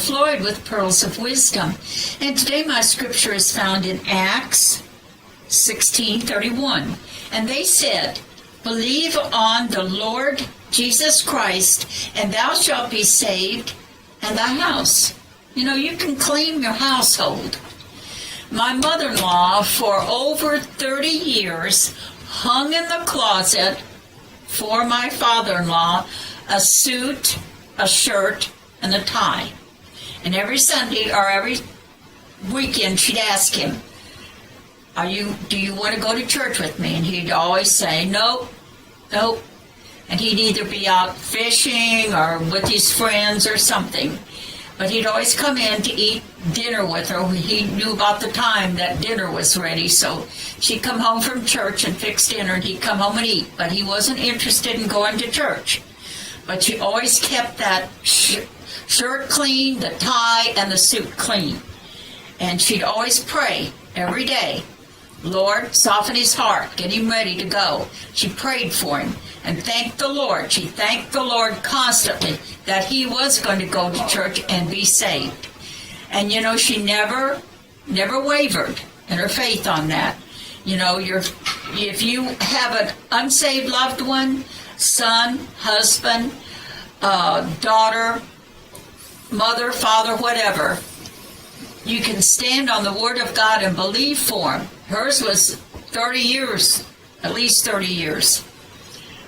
Floyd with Pearls of Wisdom. And today my scripture is found in Acts 16:31. And they said, "Believe on the Lord Jesus Christ, and thou shalt be saved, and thy house." You know, you can claim your household. My mother-in-law, for over 30 years, hung in the closet for my father-in-law a suit, a shirt, and a tie. And every Sunday or every weekend, she'd ask him, do you want to go to church with me? And he'd always say, nope, nope. And he'd either be out fishing or with his friends or something. But he'd always come in to eat dinner with her. He knew about the time that dinner was ready, so she'd come home from church and fix dinner, and he'd come home and eat. But he wasn't interested in going to church. But she always kept that shirt clean, the tie, and the suit clean. And she'd always pray every day, "Lord, soften his heart, get him ready to go." She prayed for him and thanked the Lord. She thanked the Lord constantly that he was going to go to church and be saved. And you know, she never wavered in her faith on that. You know, if you have an unsaved loved one, son, husband, daughter, mother, father, whatever, you can stand on the Word of God and believe for him. Hers was 30 years, at least 30 years.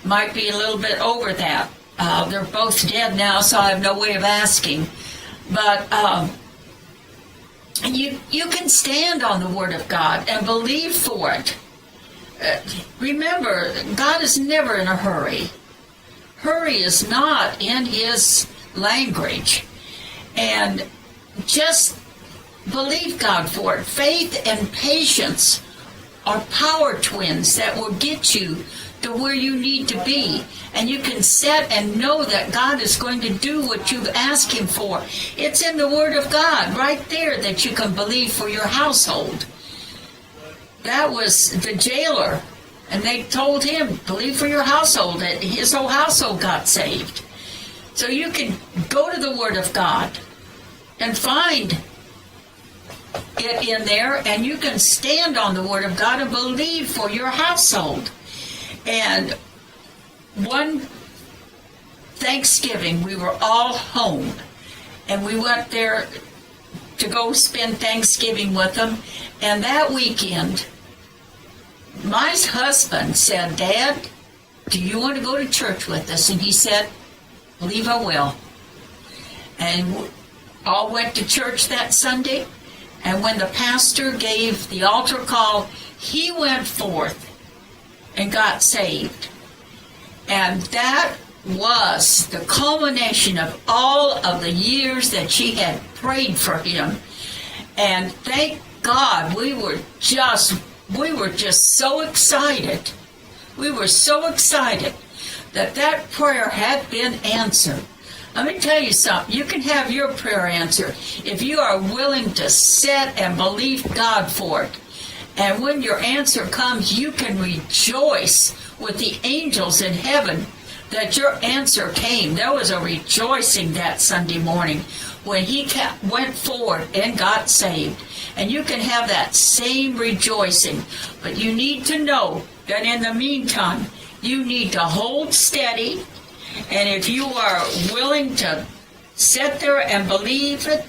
Might be a little bit over that. They're both dead now, so I have no way of asking. But you can stand on the Word of God and believe for it. Remember, God is never in a hurry. Hurry is not in his language. And just believe God for it. Faith and patience are power twins that will get you to where you need to be. And you can set and know that God is going to do what you've asked him for. It's in the Word of God right there that you can believe for your household. That was the jailer. And they told him, believe for your household. That his whole household got saved. So you can go to the Word of God and find it in there, and you can stand on the Word of God and believe for your household. And one Thanksgiving, we were all home, and we went there to go spend Thanksgiving with them. And that weekend, my husband said, "Dad, do you want to go to church with us?" And he said, "Believe I will." And we all went to church that Sunday. And when the pastor gave the altar call, he went forth and got saved. And that was the culmination of all of the years that she had prayed for him. And thank God, we were just so excited. We were so excited that prayer had been answered. Let me tell you something. You can have your prayer answered if you are willing to sit and believe God for it. And when your answer comes, you can rejoice with the angels in heaven that your answer came. There was a rejoicing that Sunday morning when he went forward and got saved. And you can have that same rejoicing. But you need to know that in the meantime, you need to hold steady. And if you are willing to sit there and believe it,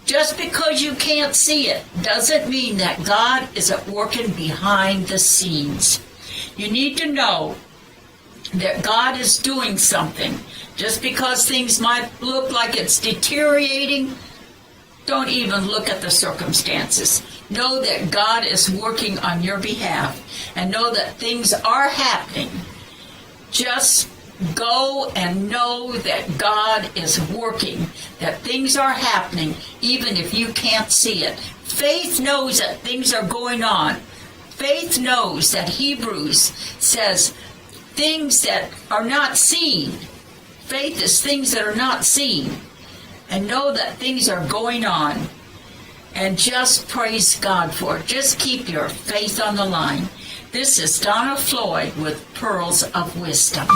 just because you can't see it doesn't mean that God isn't working behind the scenes. You need to know that God is doing something. Just because things might look like it's deteriorating, don't even look at the circumstances. Know that God is working on your behalf, and know that things are happening. Just go and know that God is working, that things are happening, even if you can't see it. Faith knows that things are going on. Faith knows that Hebrews says things that are not seen. Faith is things that are not seen. And know that things are going on. And just praise God for it. Just keep your faith on the line. This is Donna Floyd with Pearls of Wisdom.